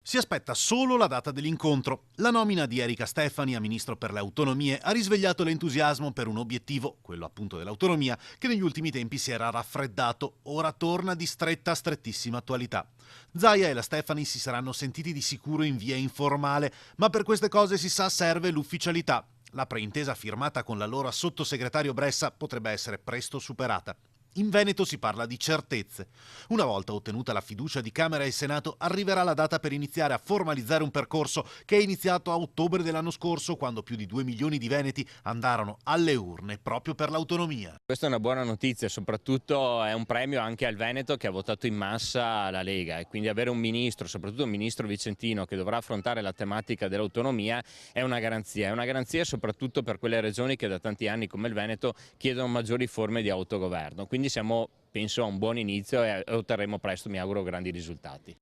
Si aspetta solo la data dell'incontro. La nomina di Erika Stefani a ministro per le autonomie ha risvegliato l'entusiasmo per un obiettivo, quello appunto dell'autonomia, che negli ultimi tempi si era raffreddato. Ora torna di stretta a strettissima attualità. Zaia e la Stefani si saranno sentiti di sicuro in via informale, ma per queste cose si sa serve l'ufficialità. La preintesa firmata con l'allora sottosegretario Bressa potrebbe essere presto superata. In Veneto si parla di certezze. Una volta ottenuta la fiducia di Camera e Senato, arriverà la data per iniziare a formalizzare un percorso che è iniziato a ottobre dell'anno scorso, quando più di 2 milioni di veneti andarono alle urne proprio per l'autonomia. Questa è una buona notizia, soprattutto è un premio anche al Veneto che ha votato in massa la Lega, e quindi avere un ministro, soprattutto un ministro vicentino, che dovrà affrontare la tematica dell'autonomia è una garanzia soprattutto per quelle regioni che da tanti anni come il Veneto chiedono maggiori forme di autogoverno. Quindi siamo, penso, a un buon inizio e otterremo presto, mi auguro, grandi risultati.